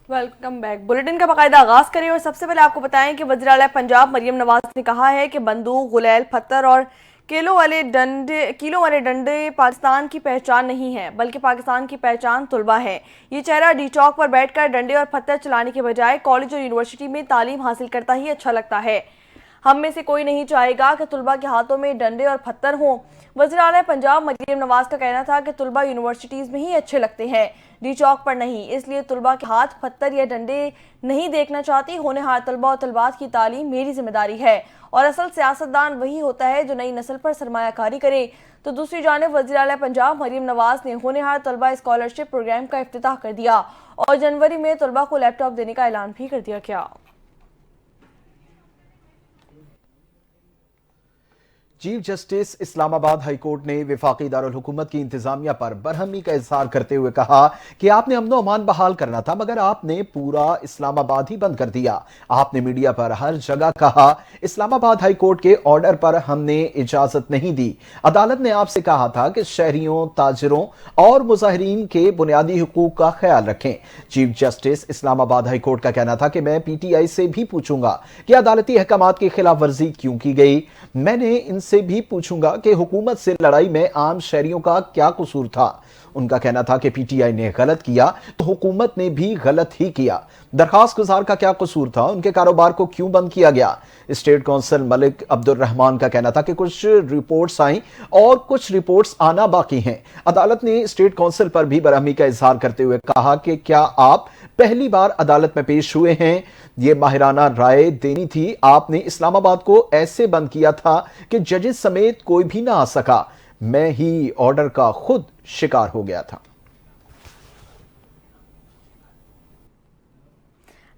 Welcome back. Bulletin का बाकायदा आगाज करें और सबसे पहले आपको बताएं कि वज़ीर आला पंजाब मरियम नवाज ने कहा है कि बंदूक, गुलेल, पत्थर और कीलों वाले डंडे पाकिस्तान की पहचान नहीं है, बल्कि पाकिस्तान की पहचान तुलबा है। ये चेहरा डी चौक पर बैठकर डंडे और पत्थर चलाने के बजाय कॉलेज और यूनिवर्सिटी में तालीम हासिल करता ही अच्छा लगता है। हम में से कोई नहीं चाहेगा कि तुलबा के हाथों में डंडे और पत्थर हों। वज़ीर आला पंजाब मरियम नवाज का कहना था कि तुलबा यूनिवर्सिटीज़ में ही अच्छे लगते हैं, डी चौक पर नहीं। इसलिए तुलबा के हाथ पत्थर या डंडे नहीं देखना चाहती। होनहार तलबा और तलबात की तालीम मेरी जिम्मेदारी है और असल सियासतदान वही होता है जो नई नस्ल पर सरमायाकारी करे। तो दूसरी जानिब वज़ीर आला पंजाब मरियम नवाज ने होनहार तलबा स्कॉलरशिप प्रोग्राम का इफ्तिताह कर दिया और जनवरी में तलबा को लैपटॉप देने का ऐलान भी कर दिया गया। Chief justice Islamabad high court ने वफाकी दारुल हुकूमत की इंतजामिया पर बरहमी का इजहार करते हुए कहा कि आपने अमन अमान बहाल करना था, मगर आपने पूरा इस्लामाबाद ही बंद कर दिया। आपने मीडिया पर हर जगह कहा इस्लामाबाद हाई कोर्ट के ऑर्डर पर हमने इजाजत नहीं दी। अदालत ने आपसे कहा था कि शहरियों, ताजिरों और मुजाहिरीन के बुनियादी हुकूक का ख्याल रखें। Chief justice Islamabad high court का कहना था कि मैं पीटीआई से भी पूछूंगा कि अदालती अहकामात की खिलाफ वर्जी क्यों की गई। मैंने इनसे भी पूछूंगा कि हुकूमत से लड़ाई में आम शहरियों का क्या कसूर था। उनका कहना था कि पीटीआई ने गलत किया तो हुकूमत ने भी गलत ही किया। दरखास्त गुजार का क्या कसूर था, उनके कारोबार को क्यों बंद किया गया। स्टेट काउंसिल मलिक अब्दुल रहमान का कहना था कि कुछ रिपोर्ट्स आई और कुछ रिपोर्ट्स आना बाकी हैं। अदालत ने स्टेट काउंसिल पर भी बरहमी का इजहार करते हुए कहा कि क्या आप पहली बार अदालत में पेश हुए हैं, यह माहिराना राय देनी थी। आपने इस्लामाबाद को ऐसे बंद किया था कि जजेस समेत कोई भी ना आ सका। मैं ही ऑर्डर का खुद शिकार हो गया था।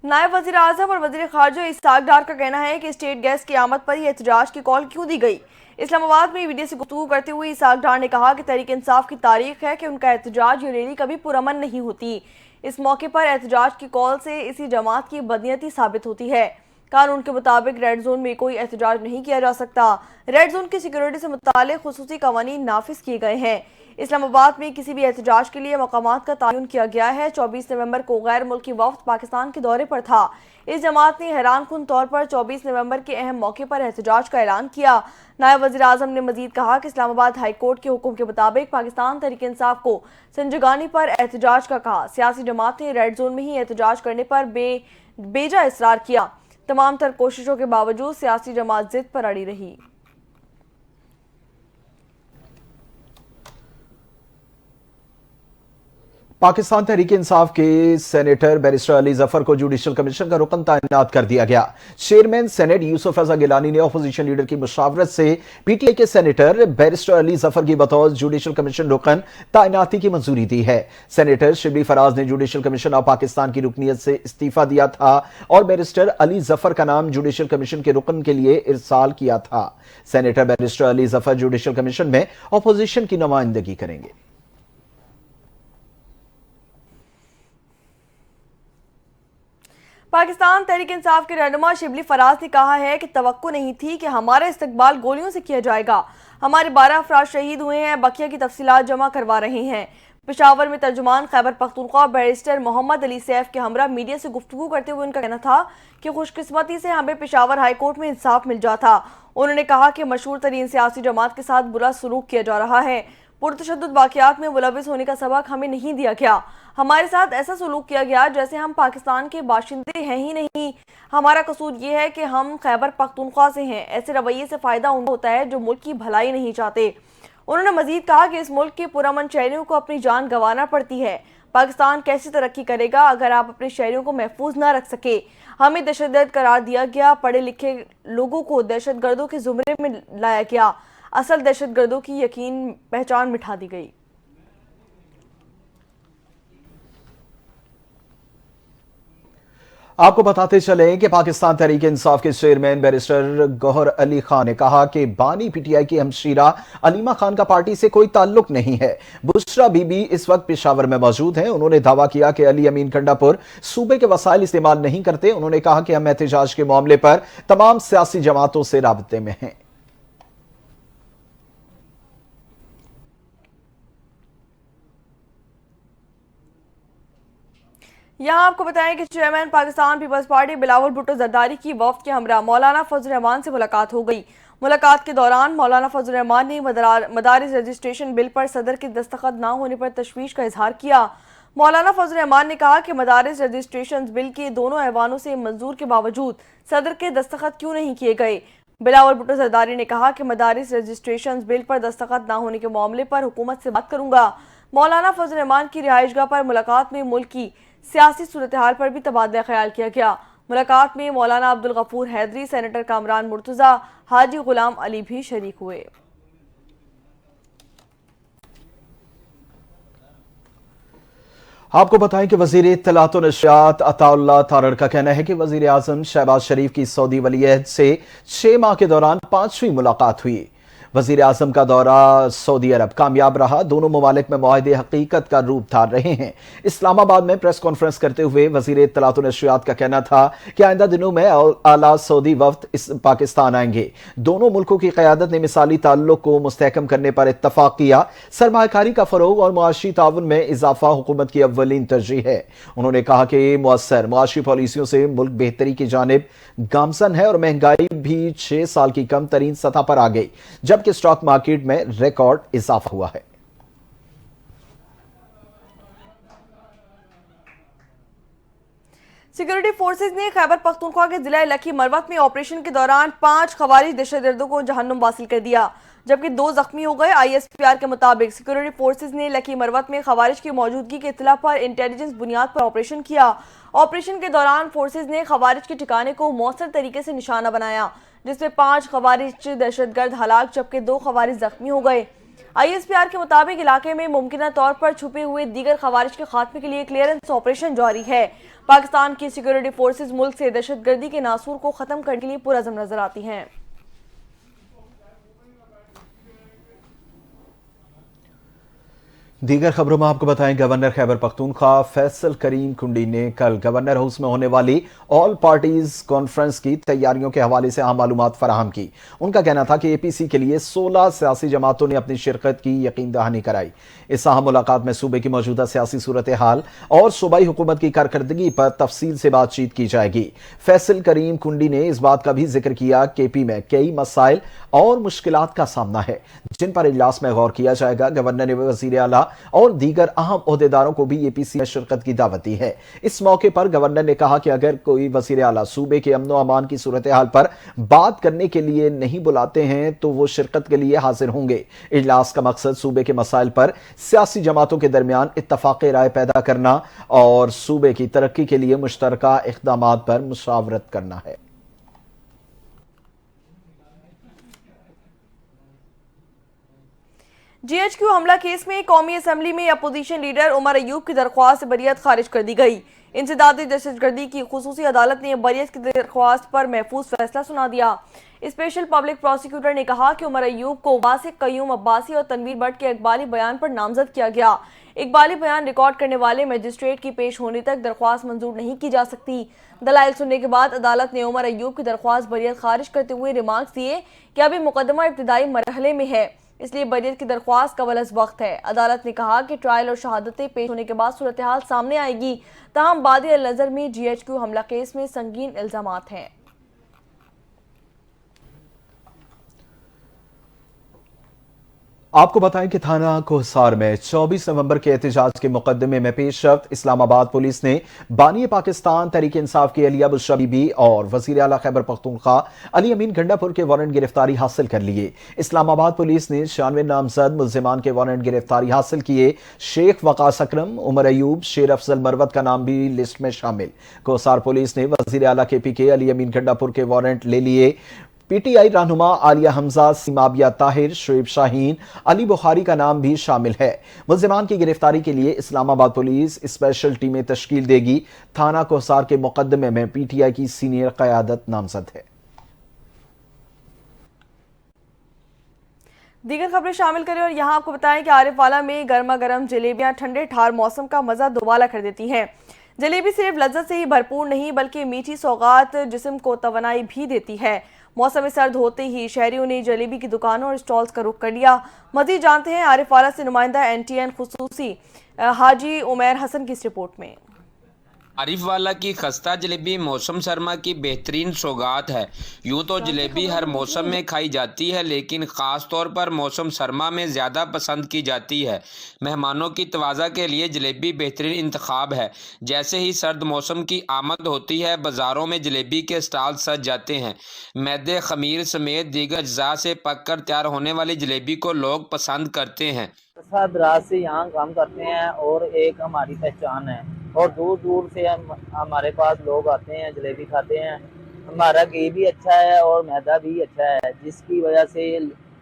नायब वज़ीर आज़म और वज़ीर ख़ारजा इसहाक डार का कहना है कि स्टेट गैस की आमद पर ही एहतजाज की कॉल क्यों दी गई। इस्लामाबाद में वीडियो से गुफ्तगू करते हुए इसहाक डार ने कहा कि तहरीक इंसाफ की तारीख है कि उनका एहतजाज या रैली कभी पुरअमन नहीं होती। इस मौके पर एहतजाज की कॉल से इसी जमात की बदनीयती साबित होती है। कानून के मुताबिक रेड जोन में कोई एहतजाज नहीं किया जा सकता। रेड जोन की सिक्योरिटी से मुतालिक खुसूसी कवानीन नाफिज किए गए हैं। इस्लामाबाद में किसी भी एहतजाज के लिए मकामात का तयन किया गया है। 24 नवंबर को गैर मुल्की वफ्द पाकिस्तान के दौरे पर था। इस जमात ने हैरानकुन तौर पर 24 नवंबर के अहम मौके पर एहतजाज का ऐलान किया। नायब वज़ीर आज़म ने मजीद कहा कि इस्लामाबाद हाई कोर्ट के हुक्म के मुताबिक पाकिस्तान तहरीक इंसाफ को संजगानी पर एहतजाज का कहा। सियासी जमात ने रेड जोन में ही एहतजाज करने पर बेजा इसरार किया। तमाम तर कोशिशों के बावजूद सियासी जमात जिद पर अड़ी रही। पाकिस्तान तहरीक इंसाफ के सेनेटर बैरिस्टर अली जफर को जुडिशल कमीशन का रुकन तैनात कर दिया गया। चेयरमैन सेनेट यूसुफ रजा गिलानी ने अपोजिशन लीडर की मुशावरत से पीटीआई के सेनेटर बैरिस्टर अली जफर की बतौर जुडिशल कमीशन रुकन तैनाती की मंजूरी दी है। सेनेटर शिबली फराज ने जुडिशल कमीशन ऑफ पाकिस्तान की रुकनीत से इस्तीफा दिया था और बैरिस्टर अली जफर का नाम जुडिशल कमीशन के रुकन के लिए इरसाल किया था। Senator barrister Ali Zafar judicial commission में अपोजिशन की नुमाइंदगी करेंगे। पाकिस्तान तहरीक इंसाफ के रहनुमा शिबली फराज ने कहा है कि तवक्को नहीं थी कि हमारा इस्तकबाल गोलियों से किया जाएगा। हमारे 12 अफराद शहीद हुए हैं, बकिया की तफसीलात जमा करवा रहे हैं। पेशावर में तर्जुमान खैबर पख्तूनख्वा बैरिस्टर मोहम्मद अली सैफ के हमरा मीडिया से गुफ्तगू करते हुए उनका कहना था कि खुशकिस्मती से हमें पेशावर हाई कोर्ट में इंसाफ मिल जाता। उन्होंने कहा कि मशहूर तरीन सियासी जमात के साथ बुरा सलूक किया जा रहा है। पुरतशद्दुद वाक़यात में मुलविस होने का सबक हमें नहीं दिया गया। हमारे साथ ऐसा सलूक किया गया जैसे हम पाकिस्तान के बाशिंदे हैं ही नहीं। हमारा कसूर ये है कि हम खैबर पख्तूनख्वा से हैं। ऐसे रवैये से फ़ायदा उनको होता है जो मुल्क की भलाई नहीं चाहते। उन्होंने मजीद कहा कि इस मुल्क के पुरअमन शहरियों को अपनी जान गंवाना पड़ती है। पाकिस्तान कैसे तरक्की करेगा अगर आप अपने शहरियों को महफूज ना रख सके। हमें दहशतगर्द करार दिया गया, पढ़े लिखे लोगों को दहशतगर्दों के जुमरे में लाया गया। असल दहशतगर्दों की यकीन पहचान मिटा दी गई। आपको बताते चलें कि पाकिस्तान तहरीक इंसाफ के चेयरमैन बैरिस्टर गौहर अली खान ने कहा कि बानी पीटीआई की हमशीरा अलीमा खान का पार्टी से कोई ताल्लुक नहीं है। बुशरा बीबी इस वक्त पेशावर में मौजूद हैं। उन्होंने दावा किया कि अली अमीन कंडापुर सूबे के वसाइल इस्तेमाल नहीं करते। उन्होंने कहा कि हम एहतजाज के मामले पर तमाम सियासी जमातों से राबते में हैं। یہاں آپ کو بتائیں کہ چیئرمین پاکستان پیپلز پارٹی بلاول بھٹو زرداری کی وفد کے ہمراہ مولانا فضل الرحمان سے ملاقات ہو گئی۔ ملاقات کے دوران مولانا فضل الرحمان نے مدارس رجسٹریشن بل پر صدر کے دستخط نہ ہونے پر تشویش کا اظہار کیا۔ مولانا فضل الرحمان نے کہا کہ مدارس رجسٹریشن بل کے دونوں ایوانوں سے منظور کے باوجود صدر کے دستخط کیوں نہیں کیے گئے۔ بلاول بھٹو زرداری نے کہا کہ مدارس رجسٹریشن بل پر دستخط نہ ہونے کے معاملے پر حکومت سے بات کروں گا۔ مولانا فضل الرحمان کی رہائش گاہ پر ملاقات میں ملک کی سیاسی صورتحال پر بھی تبادلہ خیال کیا گیا۔ ملاقات میں مولانا عبدالغفور حیدری، سینیٹر کامران مرتضی، حاجی غلام علی بھی شریک ہوئے۔ آپ کو بتائیں کہ وزیر اطلاعات و نشریات عطا اللہ تارڑ کا کہنا ہے کہ وزیر اعظم شہباز شریف کی سعودی ولی عہد سے 6 ماہ کے دوران 5ویں ملاقات ہوئی۔ وزیر اعظم کا دورہ سعودی عرب کامیاب رہا، دونوں ممالک میں معاہدے حقیقت کا روپ دھار رہے ہیں۔ اسلام آباد میں پریس کانفرنس کرتے ہوئے وزیر اطلاعات و نشریات کا کہنا تھا کہ آئندہ دنوں میں اعلیٰ سعودی وفد پاکستان آئیں گے۔ دونوں ملکوں کی قیادت نے مثالی تعلق کو مستحکم کرنے پر اتفاق کیا۔ سرمایہ کاری کا فروغ اور معاشی تعاون میں اضافہ حکومت کی اولین ترجیح ہے۔ انہوں نے کہا کہ مؤثر معاشی پالیسیوں سے ملک بہتری کی جانب گامزن ہے اور مہنگائی بھی 6 سال کی کم ترین سطح پر آ گئی، جبکہ اسٹاک مارکیٹ میں ریکارڈ اضافہ ہوا ہے۔ سیکورٹی فورسز نے خیبر پختونخوا کے ضلع لکی مروت میں آپریشن کے دوران 5 خوارج دہشت گردوں کو جہنم واصل کر دیا، جبکہ 2 زخمی ہو گئے۔ ISPR کے مطابق سیکورٹی فورسز نے لکی مروت میں خوارج کی موجودگی کی اطلاع پر انٹیلیجنس بنیاد پر آپریشن کیا۔ آپریشن کے دوران فورسز نے خوارج کے ٹھکانے کو مؤثر طریقے سے نشانہ بنایا، جس میں 5 خوارج دہشت گرد ہلاک جبکہ 2 خوارج زخمی ہو گئے۔ ISPR کے مطابق علاقے میں ممکنہ طور پر چھپے ہوئے دیگر خوارج کے خاتمے کے لیے کلیئرنس آپریشن جاری ہے۔ پاکستان کی سیکورٹی فورسز ملک سے دہشت گردی کے ناسور کو ختم کرنے کے لیے پرعزم نظر آتی ہیں۔ دیگر خبروں میں آپ کو بتائیں گورنر خیبر پختونخوا فیصل کریم کنڈی نے کل گورنر ہاؤس میں ہونے والی آل پارٹیز کانفرنس کی تیاریوں کے حوالے سے اہم معلومات فراہم کی۔ ان کا کہنا تھا کہ APC کے لیے 16 سیاسی جماعتوں نے اپنی شرکت کی یقین دہانی کرائی۔ اس اہم ملاقات میں صوبے کی موجودہ سیاسی صورتحال اور صوبائی حکومت کی کارکردگی پر تفصیل سے بات چیت کی جائے گی۔ فیصل کریم کنڈی نے اس بات کا بھی ذکر کیا کہ KP میں کئی مسائل اور مشکلات کا سامنا ہے جن پر اجلاس میں غور کیا جائے گا۔ گورنر نے وزیر اعلیٰ اور دیگر اہم عہدیداروں کو بھی APC میں شرکت کی دعوت دی ہے۔ اس موقع پر گورنر نے کہا کہ اگر کوئی وزیر اعلیٰ صوبے کے امن و امان کی صورتحال پر بات کرنے کے لیے نہیں بلاتے ہیں تو وہ شرکت کے لیے حاضر ہوں گے۔ اجلاس کا مقصد صوبے کے مسائل پر سیاسی جماعتوں کے درمیان اتفاق رائے پیدا کرنا اور صوبے کی ترقی کے لیے مشترکہ اقدامات پر مشاورت کرنا ہے۔ GHQ حملہ کیس میں قومی اسمبلی میں اپوزیشن لیڈر عمر ایوب کی درخواست سے بریت خارج کر دی گئی۔ انسدادی دہشت گردی کی خصوصی عدالت نے بریت کی درخواست پر محفوظ فیصلہ سنا دیا۔ اسپیشل پبلک پروسیکیوٹر نے کہا کہ عمر ایوب کو واسق قیوم عباسی اور تنویر بٹ کے اقبالی بیان پر نامزد کیا گیا۔ اقبالی بیان ریکارڈ کرنے والے مجسٹریٹ کی پیش ہونے تک درخواست منظور نہیں کی جا سکتی۔ دلائل سننے کے بعد عدالت نے عمر ایوب کی درخواست بریت خارج کرتے ہوئے ریمارکس دیے کہ ابھی مقدمہ ابتدائی مرحلے میں ہے، اس لیے بریت کی درخواست قبل از وقت ہے۔ عدالت نے کہا کہ ٹرائل اور شہادتیں پیش ہونے کے بعد صورتحال سامنے آئے گی، تاہم بادی النظر میں GHQ حملہ کیس میں سنگین الزامات ہیں۔ آپ کو بتائیں کہ تھانہ کوہسار میں 24 نومبر کے احتجاج کے مقدمے میں پیش رفت اسلام آباد پولیس نے بانی پاکستان تحریک انصاف کی علیہ بشرا بی بی اور وزیر اعلیٰ خیبر پختونخوا علی امین گھنڈا پور کے وارنٹ گرفتاری حاصل کر لیے۔ اسلام آباد پولیس نے 96 نامزد ملزمان کے وارنٹ گرفتاری حاصل کیے۔ شیخ وقاص اکرم، عمر ایوب، شیر افضل مروت کا نام بھی لسٹ میں شامل۔ کوہسار پولیس نے وزیر اعلیٰ KP کے علی امین گھنڈا پور کے وارنٹ لے لیے۔ PTI رہنما عالیہ حمزہ، سیمابیہ طاہر، شعیب شاہین، علی بخاری کا نام بھی شامل ہے۔ ملزمان کی گرفتاری کے لیے اسلام آباد پولیس اسپیشل ٹیمیں تشکیل دے گی۔ تھانہ کوہسار کے مقدمے میں PTI کی سینئر قیادت نامزد ہے۔ دیگر خبریں شامل کریں اور یہاں آپ کو بتائیں کہ عارف والا میں گرما گرم جلیبیاں ٹھنڈے ٹھار موسم کا مزہ دوبالا کر دیتی ہیں۔ جلیبی صرف لذت سے ہی بھرپور نہیں بلکہ میٹھی سوغات جسم کو توانائی بھی دیتی ہے۔ موسم سرد ہوتے ہی شہریوں نے جلیبی کی دکانوں اور سٹالز کا رخ کر لیا۔ مزید جانتے ہیں عارف والا سے نمائندہ NTN خصوصی حاجی عمیر حسن کی اس رپورٹ میں۔ आरिफ वाला की खस्ता जलेबी मौसम सरमा की बेहतरीन सौगात है। यूँ तो जलेबी हर मौसम में खाई जाती है, लेकिन ख़ास तौर पर मौसम सरमा में ज़्यादा पसंद की जाती है। मेहमानों की तवाज़ा के लिए जलेबी बेहतरीन इंतखाब है। जैसे ही सर्द मौसम की आमद होती है, बाज़ारों में जलेबी के स्टॉल सज जाते हैं। मैदे खमीर समेत दीगर अज्जा से पक कर तैयार होने वाली जलेबी को लोग पसंद करते हैं। साथ रात से यहाँ काम करते हैं और एक हमारी पहचान है और दूर दूर से हमारे पास लोग आते हैं, जलेबी खाते हैं। हमारा घी भी अच्छा है और मैदा भी अच्छा है, जिसकी वजह से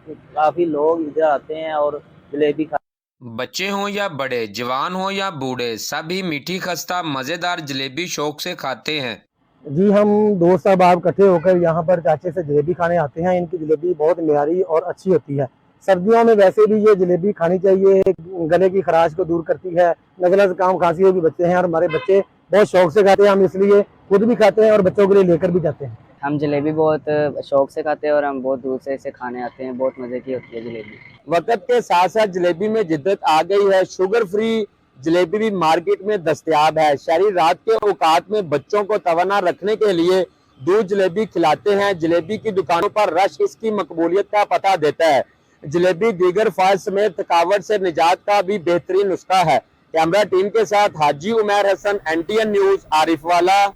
काफ़ी लोग इधर आते हैं और जलेबी खाते हैं। बच्चे हों या बड़े, जवान हों या बूढ़े, सभी मीठी खस्ता मज़ेदार जलेबी शौक से खाते हैं। जी, हम दोस्त साहब इकट्ठे होकर यहाँ पर चाचे से जलेबी खाने आते हैं। इनकी जलेबी बहुत म्यारी और अच्छी होती है। सर्दियों में वैसे भी ये जलेबी खानी चाहिए, गले की खराश को दूर करती है। नज़ला जुकाम खांसी हो भी बच्चे हैं और हमारे बच्चे बहुत शौक से खाते हैं। हम इसलिए खुद भी खाते हैं और बच्चों के लिए लेकर भी जाते हैं। हम जलेबी बहुत शौक से खाते हैं और हम बहुत दूर से इसे खाने आते हैं। बहुत मज़े की होती है जलेबी। वक्त के साथ साथ जलेबी में जिद्दत आ गई है। शुगर फ्री जलेबी भी मार्केट में दस्तयाब है। शहरी रात के औकात में बच्चों को तवाना रखने के लिए दूध जलेबी खिलाते हैं। जलेबी की दुकानों पर रश इसकी मकबूलियत का पता देता है। जलेबी दीगर फाज समेत थकावट से निजात का भी बेहतरीन नुस्खा है। कैमरा टीम के साथ हाजी उमर हसन, NTN न्यूज़, आरिफ वाला।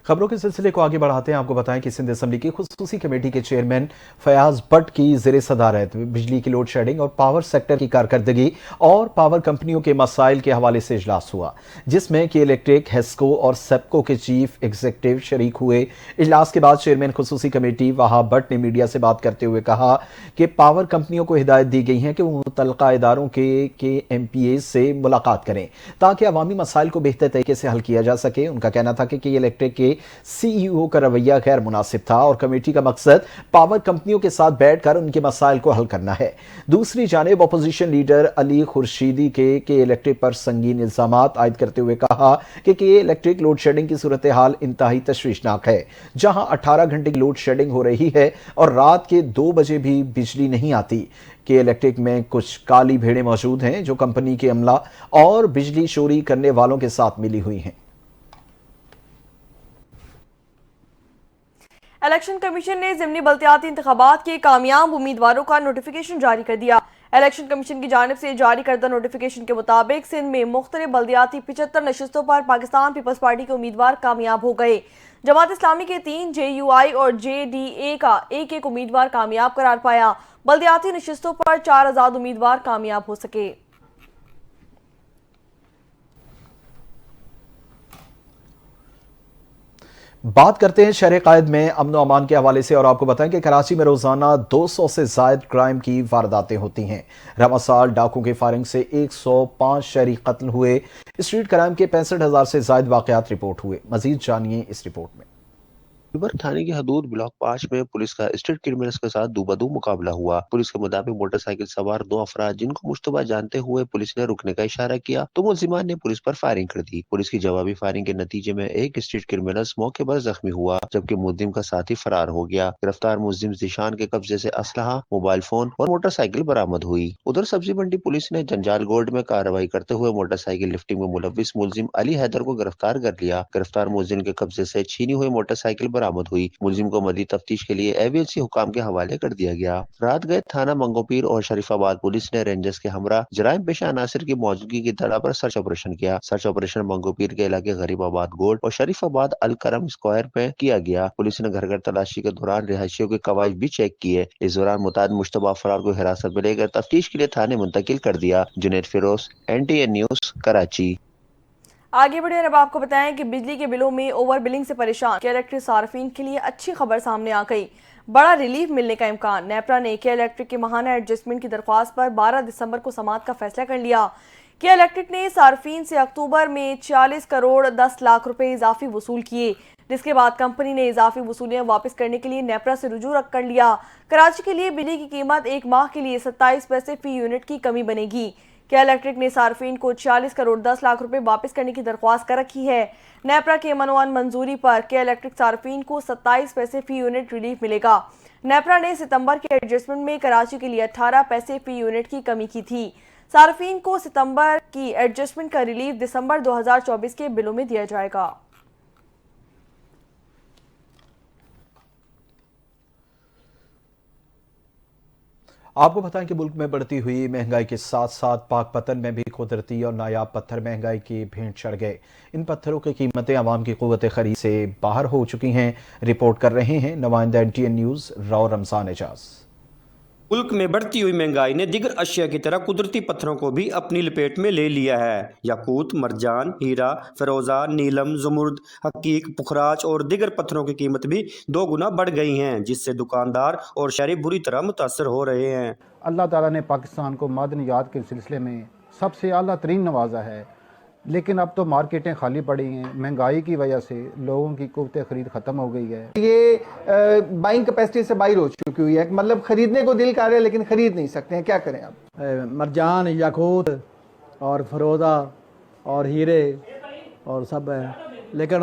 खबरों के सिलसिले को आगे बढ़ाते हैं। आपको बताएं कि सिंध असेंबली की खुसूसी कमेटी के चेयरमैन फयाज भट्ट की ज़ेरे सदारत बिजली की लोड शेडिंग और पावर सेक्टर की कारकर्दगी और पावर कंपनियों के मसाइल के हवाले से इजलास हुआ, जिसमें के इलेक्ट्रिक, हेस्को और सेप्को के चीफ एग्जीक्यूटिव शरीक हुए। इजलास के बाद चेयरमैन खुसूसी कमेटी वहाब भट्ट ने मीडिया से बात करते हुए कहा कि पावर कंपनियों को हिदायत दी गई है कि वो मुतल्लिका इदारों के MPA से मुलाकात करें ताकि अवामी मसाइल को बेहतर तरीके से हल किया जा सके। उनका कहना था कि इलेक्ट्रिक के CEO का रवैया गैर मुनासिब था और कमेटी का मकसद पावर कंपनियों के साथ बैठकर उनके मसाइल को हल करना है। दूसरी जानिब अपोजिशन लीडर अली खुर्शीदी के इलेक्ट्रिक पर संगीन इल्जामात आयद करते हुए कहा कि इलेक्ट्रिक लोड शेडिंग की सूरत हाल इंतहाई तशवीशनाक है, जहां 18 घंटे की लोड शेडिंग हो रही है और रात के 2 बजे भी बिजली नहीं आती। के इलेक्ट्रिक में कुछ काली भेड़ें मौजूद हैं जो कंपनी के अमला और बिजली चोरी करने वालों के साथ मिली हुई हैं। इलेक्शन कमीशन ने ज़िमनी बल्दियाती इंतखाबात के कामयाब उम्मीदवारों का नोटिफिकेशन जारी कर दिया। इलेक्शन कमीशन की जानिब से जारी करदा नोटिफिकेशन के मुताबिक सिंध में मुख्तलिफ बल्दियाती 75 नशिस्तों पर पाकिस्तान पीपल्स पार्टी के उम्मीदवार कामयाब हो गए। जमात इस्लामी के 3, JUI और JDA का एक उम्मीदवार कामयाब करार पाया। बल्दियाती नशिस्तों पर 4 आज़ाद उम्मीदवार कामयाब हो सके। बात करते हैं शहर कायद में अमन और अमान के हवाले से और आपको बताएं कि कराची में रोजाना 200 से ज्यादा क्राइम की वारदातें होती हैं। रवा साल डाकू के फायरिंग से 105 शहरी कत्ल हुए। स्ट्रीट क्राइम के 65,000 से ज्यादा वाकयात रिपोर्ट हुए। मजीद जानिए इस रिपोर्ट में। थाने की हदूद ब्लॉक 5 में पुलिस का स्ट्रीट क्रिमिनल्स के साथ दूबदू मुकाबला हुआ। पुलिस के मुताबिक मोटरसाइकिल सवार 2 अफराद जिनको मुश्तबा जानते हुए पुलिस ने रुकने का इशारा किया तो मुल्जिमान ने पुलिस पर फायरिंग कर दी। पुलिस की जवाबी फायरिंग के नतीजे में एक स्ट्रीट क्रिमिनल्स मौके पर जख्मी हुआ, जबकि मुल्जिम का साथी फरार हो गया। गिरफ्तार मुल्जिम जिशान के कब्जे से असलहा, मोबाइल फोन और मोटरसाइकिल बरामद हुई। उधर सब्जी मंडी पुलिस ने जंजाल गोल्ड में कार्रवाई करते हुए मोटरसाइकिल लिफ्टिंग में मुलविस मुल्जिम अली हैदर को गिरफ्तार कर लिया। गिरफ्तार मुल्जिम के कब्जे से छीनी हुई मोटरसाइकिल बरामद हुई। मुल्जिम को मज़ीद तफ्तीश के लिए AVLC हुकाम के हवाले कर दिया गया। रात गए थाना मंगोपीर और शरीफाबाद पुलिस ने रेंजर्स के हमरा जराइम पेशा अनासर की मौजूदगी की तला पर सर्च ऑपरेशन किया। सर्च ऑपरेशन मंगोपीर के इलाके गरीबाबाद गोल्ड और शरीफाबाद अल करम स्क्वायर में किया गया। पुलिस ने घर घर तलाशी के दौरान रिहायशियों के कवायद भी चेक किए। इस दौरान मुताद मुश्तबा अफराद को हिरासत में लेकर तफ्तीश के लिए थाने मुंतकिल कर दिया। Junaid Feroz, NTN news, Karachi. आगे बढ़े और अब आपको बताएं कि बिजली के बिलों में ओवर बिलिंग से परेशान के इलेक्ट्रिक सार्फिन के लिए अच्छी खबर सामने आ गई। बड़ा रिलीफ मिलने का इम्कान। नेपरा ने के इलेक्ट्रिक के माहाना एडजस्टमेंट की दरख्वास्त पर 12 दिसंबर को समाअत का फैसला कर लिया। के इलेक्ट्रिक ने सार्फिन से अक्टूबर में 40 करोड़ 10 लाख रुपए इजाफी वसूल किए, जिसके बाद कंपनी ने इजाफी वसूलियां वापस करने के लिए नेपरा से रुजू रख कर लिया। कराची के लिए बिजली की कीमत 1 माह के लिए 27 पैसे फी यूनिट की कमी बनेगी। के इलेक्ट्रिक ने सार्फिन को 40 करोड़ 10 लाख रुपए वापस करने की दरख्वास्त कर रखी है। नेपरा के मनोअन मंजूरी पर के इलेक्ट्रिक सार्फिन को 27 पैसे फी यूनिट रिलीफ मिलेगा। नेपरा ने सितंबर के एडजस्टमेंट में कराची के लिए 18 पैसे फी यूनिट की कमी की थी। सार्फिन को सितंबर की एडजस्टमेंट का रिलीफ दिसंबर 2024 के बिलों में दिया जाएगा। आपको बताएं कि मुल्क में बढ़ती हुई महंगाई के साथ साथ पाक पतन में भी कुदरती और नायाब पत्थर महंगाई की भेंट चढ़ गए। इन पत्थरों की कीमतें आवाम की कुव्वत खरीद से बाहर हो चुकी हैं। रिपोर्ट कर रहे हैं नुमाइंदा NTN न्यूज़ राव रमजान एजाज। मुल्क में बढ़ती हुई महंगाई ने दिगर अशिया की तरह कुदरती पत्थरों को भी अपनी लपेट में ले लिया है। याकूत, मरजान, हीरा, फिरोजा, नीलम, ज़मुर्द, हकीक, पुखराज और दिगर पत्थरों की कीमत भी 2 गुना बढ़ गई हैं, जिससे दुकानदार और शहरी बुरी तरह मुतासर हो रहे हैं। अल्लाह ताला ने पाकिस्तान को मादनियात के सिलसिले में सबसे आला तरीन नवाजा है, लेकिन अब तो मार्केटें खाली पड़ी हैं। महंगाई की वजह से लोगों की कुव्वत खरीद ख़त्म हो गई है। ये बाइंग कैपेसिटी से बाहर हो चुकी हुई है, मतलब खरीदने को दिल कर रहा है लेकिन खरीद नहीं सकते हैं। क्या करें आप? मरजान, याकूत और फरोज़ा और हीरे और सब है, लेकिन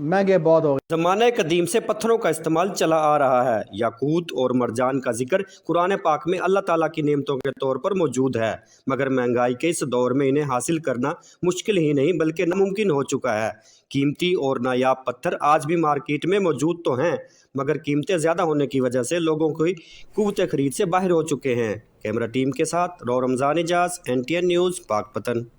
महंगे बहुत हो गए। ज़माने कदीम से पत्थरों का इस्तेमाल चला आ रहा है। याकूत और मरजान का जिक्र कुरान पाक में अल्लाह ताला की नेमतों के तौर पर मौजूद है, मगर महंगाई के इस दौर में इन्हें हासिल करना मुश्किल ही नहीं बल्कि नामुमकिन हो चुका है। कीमती और नायाब पत्थर आज भी मार्केट में मौजूद तो हैं, मगर कीमतें ज़्यादा होने की वजह से लोगों की कुव्वत खरीद से बाहर हो चुके हैं। कैमरा टीम के साथ राव रमजान एजाज, NTN न्यूज़, पाकपतन।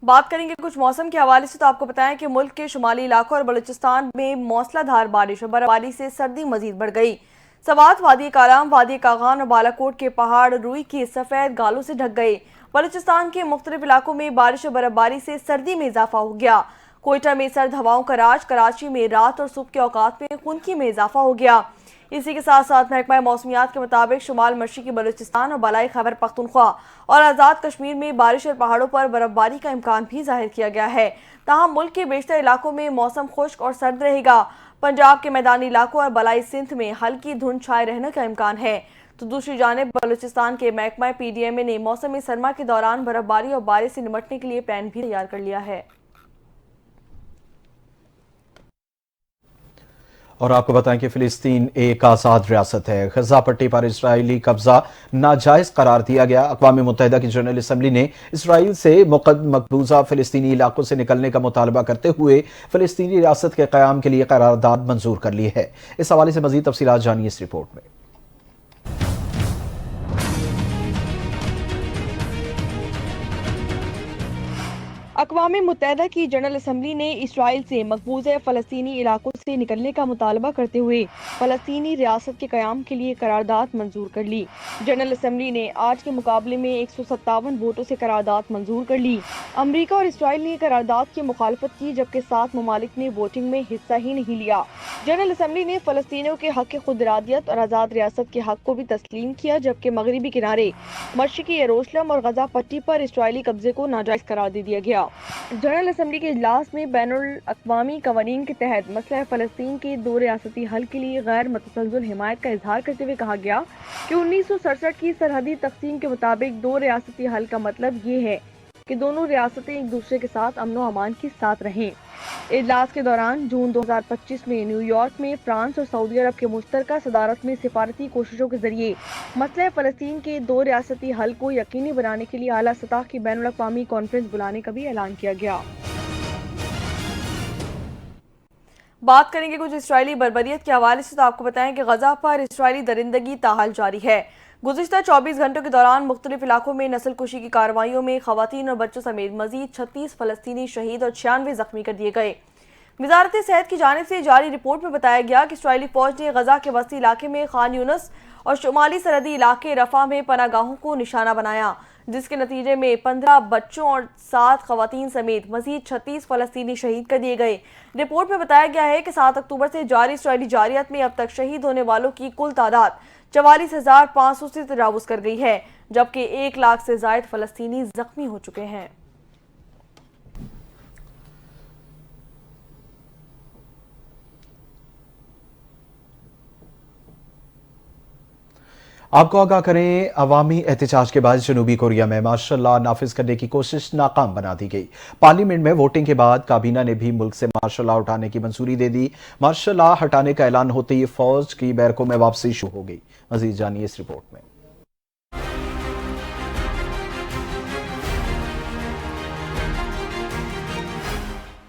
बात करेंगे कुछ मौसम के हवाले से, तो आपको बताएं कि मुल्क के शुमाली इलाकों और बलूचिस्तान में मूसलाधार बारिश और बर्फबारी से सर्दी मजीद बढ़ गई। सवात, वादी कालाम, वादी कागान और बालाकोट के पहाड़ रुई की सफ़ेद गालों से ढक गए। बलूचिस्तान के मुख्तलिफ इलाकों में बारिश और बर्फबारी से सर्दी में इजाफा हो गया। कोयटा में सर्द हवाओं का राज, कराची में रात और सुबह के औकात में खुनकी में इजाफा हो गया। इसी के साथ साथ महकमा मौसमियात के मुताबिक शुमाल मशरकी बलूचिस्तान और बलाई खैबर पख्तूनख्वा और आज़ाद कश्मीर में बारिश और पहाड़ों पर बर्फबारी का इम्कान भी जाहिर किया गया है। ताहम मुल्क के बेशतर इलाकों में मौसम खुश्क और सर्द रहेगा। पंजाब के मैदानी इलाकों और बलाई सिंध में हल्की धुंध छाए रहने का इम्कान है। तो दूसरी जानिब बलूचिस्तान के महकमा PDMA ने मौसम सरमा के दौरान बर्फबारी और बारिश से निपटने के लिए प्लान भी तैयार कर लिया है। और आपको बताएं कि फिलिस्तीन एक आज़ाद रियासत है। गजा पट्टी पर इसराइली कब्जा नाजायज़ करार दिया गया। अक़वाम मुत्तहिदा की जनरल असम्बली ने इसराइल से मकबूजा फिलिस्तीनी इलाकों से निकलने का मुतालबा करते हुए फिलिस्तीनी रियासत के क़याम के लिए करारदाद मंजूर कर ली है। इस हवाले से मज़ीद तफसीलात जानिए इस रिपोर्ट में। अक़वाम मुत्तहिदा की जनरल असम्बली ने इसराइल से मकबूजा फ़लस्तीनी इलाकों से निकलने का मुतालबा करते हुए फ़लस्तीनी रियासत के क़याम के लिए करारदाद मंजूर कर ली। जनरल असम्बली ने आज के मुकाबले में 157 वोटों से करारदाद मंजूर कर ली। अमरीका और इसराइल ने करारदाद की मुखालफत की, जबकि 7 ममालिक ने वोटिंग में हिस्सा ही नहीं लिया। जनरल असम्बली ने फ़लस्तीनियों के हक़ खुदरादियत और आज़ाद रियासत के हक़ को भी तस्लीम किया, जबकि मगरबी किनारे, मशरकी यरूशलेम और गजा पट्टी पर इसराइली कब्जे को नाजायज़ करार दे दिया गया। जनरल असम्बली के इजलास में बैनुल अक़वामी कवानीन के तहत मसला फ़लस्तीन के 2 रियासती हल के लिए गैर मतसलसल हिमायत का इजहार करते हुए कहा गया कि 1967 की सरहदी तक़सीम के मुताबिक 2 रियासती हल का मतलब ये है कि दोनों रियासतें एक दूसरे के साथ अमन व अमान के साथ रहें। इजलास के दौरान जून 2025 में न्यूयॉर्क में फ्रांस और सऊदी अरब के मुश्तरका सदारत में सिफारती कोशिशों के जरिए मसले फ़लस्तीन के 2 रियासती हल को यकीनी बनाने के लिए आला सतह की बैनुल अक़वामी कॉन्फ्रेंस बुलाने का भी ऐलान किया गया। बात करेंगे कुछ इसराइली बर्बरियत के हवाले से, तो आपको बताएं कि गजा पर इसराइली दरिंदगी ताहाल जारी है। गुज़िश्ता 24 घंटों के दौरान मुख्तलिफ इलाकों में नस्ल कुशी की कार्रवाइयों में खवातीन और बच्चों समेत मजीद 36 फ़लस्तीनी शहीद और 96 जख्मी कर दिए गए। वज़ारत सेहत की जानिब से जारी रिपोर्ट में बताया गया कि इसराइली फ़ौज ने गजा के वस्ती इलाके में खान यूनस और शुमाली सरहदी इलाके रफ़ा में पनागाहों को निशाना बनाया, जिसके नतीजे में 15 बच्चों और 7 खवातीन समेत मजीद 36 फ़लस्तीनी शहीद कर दिए गए। रिपोर्ट में बताया गया है कि 7 अक्टूबर से जारी इसराइली जारियत में अब तक शहीद होने वालों की कुल तादाद 44,500 से तजावुज़ कर गई है, जबकि 1 लाख से ज़ायद फ़लस्तीनी जख्मी हो चुके हैं। आपको आगाह करें, अवामी एहतजाज के बाद जनूबी कोरिया में मार्शल लॉ नाफिज करने की कोशिश नाकाम बना दी गई। पार्लियामेंट में वोटिंग के बाद काबीना ने भी मुल्क से मार्शल लॉ उठाने की मंजूरी दे दी। मार्शल लॉ हटाने का ऐलान होते ही फौज की बैरकों में वापसी शुरू हो गई। मजीद जानिए इस रिपोर्ट में।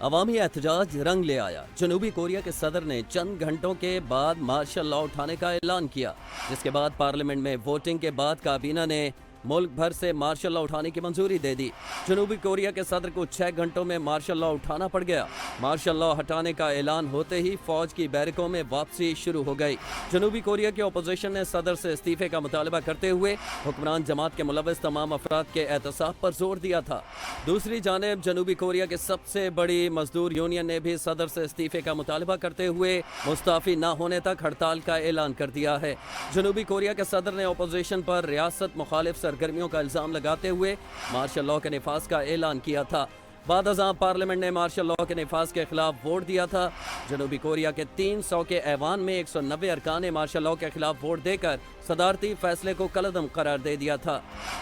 عوامی احتجاج رنگ لے آیا۔ جنوبی کوریا کے صدر نے چند گھنٹوں کے بعد مارشل لاء اٹھانے کا اعلان کیا، جس کے بعد پارلیمنٹ میں ووٹنگ کے بعد کابینہ نے ملک بھر سے مارشل لاء اٹھانے کی منظوری دے دی۔ جنوبی کوریا کے صدر کو 6 گھنٹوں میں مارشل لاء اٹھانا پڑ گیا۔ مارشل لاء ہٹانے کا اعلان ہوتے ہی فوج کی بیرکوں میں واپسی شروع ہو گئی۔ جنوبی کوریا کی اپوزیشن نے صدر سے استعفے کا مطالبہ کرتے ہوئے حکمران جماعت کے ملوث تمام افراد کے احتساب پر زور دیا تھا۔ دوسری جانب جنوبی کوریا کے سب سے بڑی مزدور یونین نے بھی صدر سے استعفے کا مطالبہ کرتے ہوئے مستعفی نہ ہونے تک ہڑتال کا اعلان کر دیا ہے۔ جنوبی کوریا کے صدر نے اپوزیشن پر ریاست مخالف سرگرمیوں کا الزام لگاتے ہوئے مارشل لاء کے نفاذ کا اعلان کیا تھا۔ بعد ازاں پارلیمنٹ نے مارشل لاء کے نفاذ کے خلاف ووٹ دیا تھا۔ جنوبی کوریا کے 300 کے ایوان میں 190 ارکان نے مارشل لاء کے خلاف ووٹ دے کر صدارتی فیصلے کو کالعدم قرار دے دیا تھا۔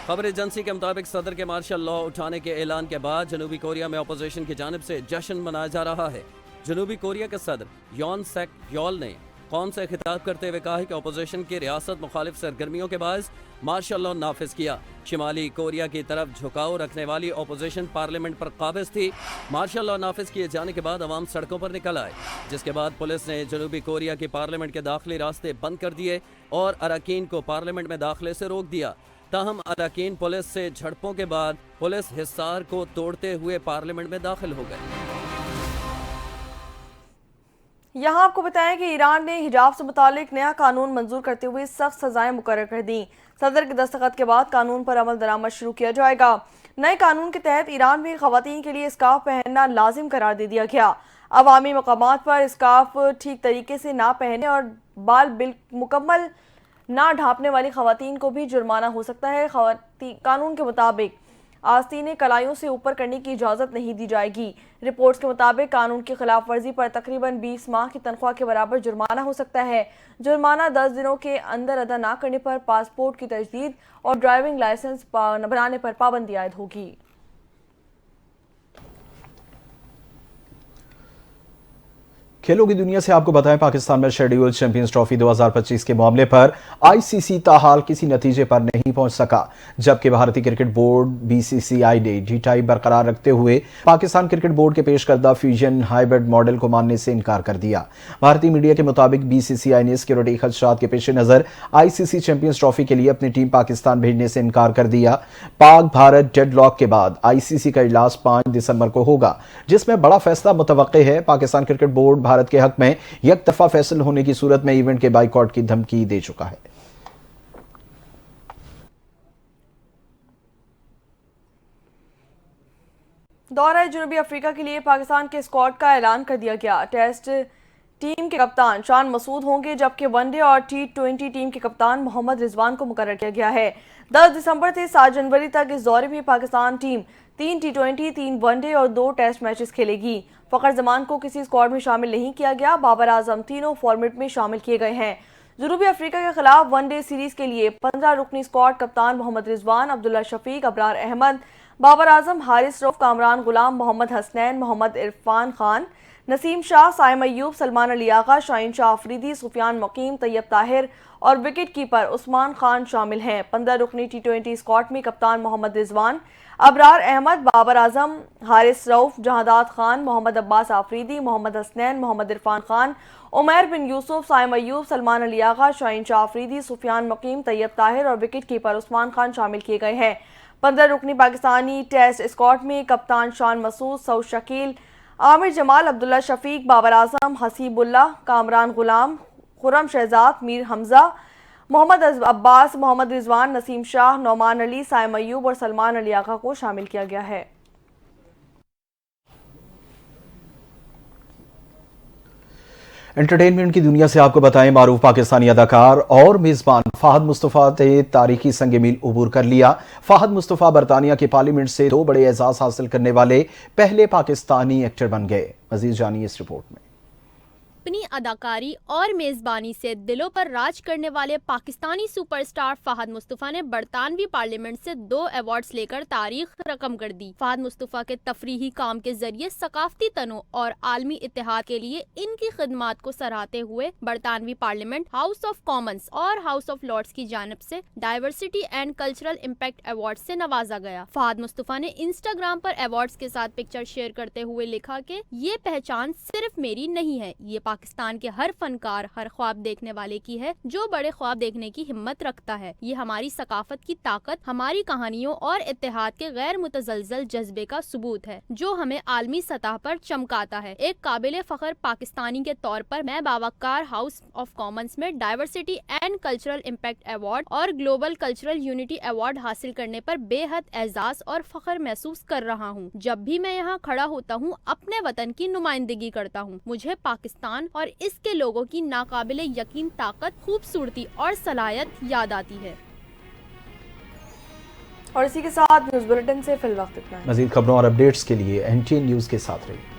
خبر ایجنسی کے مطابق صدر کے مارشل لاء اٹھانے کے اعلان کے بعد جنوبی کوریا میں اپوزیشن کی جانب سے جشن منایا جا رہا ہے۔ جنوبی کوریا کے صدر یون سیک یول نے قوم سے خطاب کرتے ہوئے کہا کہ اپوزیشن کی ریاست مخالف سرگرمیوں کے باعث مارشل لاء نافذ کیا۔ شمالی کوریا کی طرف جھکاؤ رکھنے والی اپوزیشن پارلیمنٹ پر قابض تھی۔ مارشل لاء نافذ کیے جانے کے بعد عوام سڑکوں پر نکل آئے، جس کے بعد پولیس نے جنوبی کوریا کی پارلیمنٹ کے داخلی راستے بند کر دیے اور اراکین کو پارلیمنٹ میں داخلے سے روک دیا۔ تاہم اراکین پولیس سے جھڑپوں کے بعد پولیس حصار کو توڑتے ہوئے پارلیمنٹ میں داخل ہو گئے۔ یہاں آپ کو بتائیں کہ ایران نے حجاب سے متعلق نیا قانون منظور کرتے ہوئے سخت سزائیں مقرر کر دیں۔ صدر کے دستخط کے بعد قانون پر عمل درآمد شروع کیا جائے گا۔ نئے قانون کے تحت ایران میں خواتین کے لیے اسکارف پہننا لازم قرار دے دیا گیا۔ عوامی مقامات پر اسکارف ٹھیک طریقے سے نہ پہننے اور بال مکمل نہ ڈھانپنے والی خواتین کو بھی جرمانہ ہو سکتا ہے۔ قانون کے مطابق آستینیں کلائیوں سے اوپر کرنے کی اجازت نہیں دی جائے گی۔ رپورٹس کے مطابق قانون کی خلاف ورزی پر تقریباً 20 ماہ کی تنخواہ کے برابر جرمانہ ہو سکتا ہے۔ جرمانہ 10 دنوں کے اندر ادا نہ کرنے پر پاسپورٹ کی تجدید اور ڈرائیونگ لائسنس بنانے پر پابندی عائد ہوگی۔ کھیلوں کی دنیا سے آپ کو بتائیں پاکستان میں شیڈیول چیمپئنز ٹرافی 2025 کے معاملے پر آئی سی سی تاحال کسی نتیجے پر نہیں پہنچ سکا، جبکہ بھارتی کرکٹ بورڈ BCCI نے ڈی برقرار رکھتے ہوئے پاکستان کرکٹ بورڈ کے پیش کردہ فیوژن ہائبرڈ ماڈل کو ماننے سے انکار کر دیا۔ بھارتی میڈیا کے مطابق BCCI نے سیکیورٹی خدشات کے پیش نظر ICC چیمپئنز ٹرافی کے لیے اپنی ٹیم پاکستان بھیجنے سے انکار کر دیا۔ پاک بھارت ڈیڈ لاک کے بعد ICC کا اجلاس 5 دسمبر کو ہوگا، جس میں بڑا فیصلہ متوقع ہے۔ پاکستان کرکٹ بورڈ بھارت کے حق میں یک طرفہ فیصل ہونے کی صورت میں ایونٹ کے بائیکاٹ کی دھمکی دے چکا ہے۔ دورہ جنوبی افریقہ کے لیے پاکستان کے اسکواڈ کا اعلان کر دیا گیا۔ ٹیسٹ ٹیم کے کپتان شان مسعود ہوں گے، جبکہ ون ڈے اور T20 ٹیم کے کپتان محمد رضوان کو مقرر کیا گیا ہے۔ 10 دسمبر سے 7 جنوری تک اس دورے میں Pakistan team 3 T20 3 one day اور 2 ٹیسٹ میچز کھیلے گی۔ فخر زمان کو کسی اسکواڈ میں شامل نہیں کیا گیا۔ بابر اعظم تینوں فارمیٹ میں شامل کیے گئے ہیں۔ جنوبی افریقہ کے خلاف ون ڈے سیریز کے لیے 15 رکنی اسکواڈ کپتان محمد رضوان، عبداللہ شفیق، ابرار احمد، بابر اعظم، حارث رؤف، کامران غلام، محمد حسنین، محمد عرفان خان، نسیم شاہ، سائم ایوب، سلمان علی آغا، شاہین شاہ آفریدی، سفیان مقیم، طیب طاہر اور وکٹ کیپر عثمان خان شامل ہیں۔ 15 رکنی T20 اسکواڈ میں کپتان محمد رضوان، ابرار احمد، بابر اعظم، حارث رؤف، جہادات خان، محمد عباس آفریدی، محمد حسنین، محمد عرفان خان، عمیر بن یوسف، سائم ایوب، سلمان علی آغا، شاہین شاہ آفریدی، سفیان مقیم، طیب طاہر اور وکٹ کیپر عثمان خان شامل کیے گئے ہیں۔ 15 رکنی پاکستانی ٹیسٹ اسکواڈ میں کپتان شان مسعود، سعود شکیل، عامر جمال، عبداللہ شفیق، بابر اعظم، حسیب اللہ، کامران غلام، خرم شہزاد، میر حمزہ، محمد عباس، محمد رضوان، نسیم شاہ، نعمان علی، سائم ایوب اور سلمان علی آغا کو شامل کیا گیا ہے۔ انٹرٹینمنٹ کی دنیا سے آپ کو بتائیں معروف پاکستانی اداکار اور میزبان فہد مصطفیٰ نے تاریخی سنگ میل عبور کر لیا۔ فہد مصطفیٰ برطانیہ کی پارلیمنٹ سے 2 بڑے اعزاز حاصل کرنے والے پہلے پاکستانی ایکٹر بن گئے۔ مزید جانیے اس رپورٹ میں۔ اپنی اداکاری اور میزبانی سے دلوں پر راج کرنے والے پاکستانی سپر سٹار فہد مصطفیٰ نے برطانوی پارلیمنٹ سے 2 ایوارڈز لے کر تاریخ رقم کر دی۔ فہد مصطفیٰ کے تفریحی کام کے ذریعے ثقافتی تنوع اور عالمی اتحاد کے لیے ان کی خدمات کو سراہتے ہوئے برطانوی پارلیمنٹ، ہاؤس آف کامنز اور ہاؤس آف لارڈز کی جانب سے diversity and cultural impact award سے نوازا گیا۔ فہد مصطفیٰ نے انسٹاگرام پر ایوارڈز کے ساتھ پکچر شیئر کرتے ہوئے لکھا کہ یہ پہچان صرف میری نہیں ہے، یہ پاکستان کے ہر فنکار، ہر خواب دیکھنے والے کی ہے جو بڑے خواب دیکھنے کی ہمت رکھتا ہے۔ یہ ہماری ثقافت کی طاقت، ہماری کہانیوں اور اتحاد کے غیر متزلزل جذبے کا ثبوت ہے جو ہمیں عالمی سطح پر چمکاتا ہے۔ ایک قابل فخر پاکستانی کے طور پر میں باوقار ہاؤس آف کامنز میں diversity and cultural impact award اور گلوبل کلچرل یونٹی ایوارڈ حاصل کرنے پر بے حد اعزاز اور فخر محسوس کر رہا ہوں۔ جب بھی میں یہاں کھڑا ہوتا ہوں اپنے وطن کی نمائندگی کرتا ہوں، مجھے پاکستان اور اس کے لوگوں کی ناقابل یقین طاقت، خوبصورتی اور صلاحیت یاد آتی ہے۔ اور اسی کے ساتھ نیوز بلیٹن سے فی الوقت اتنا ہے۔ مزید خبروں اور اپڈیٹس کے لیے NTN نیوز کے ساتھ رہیے۔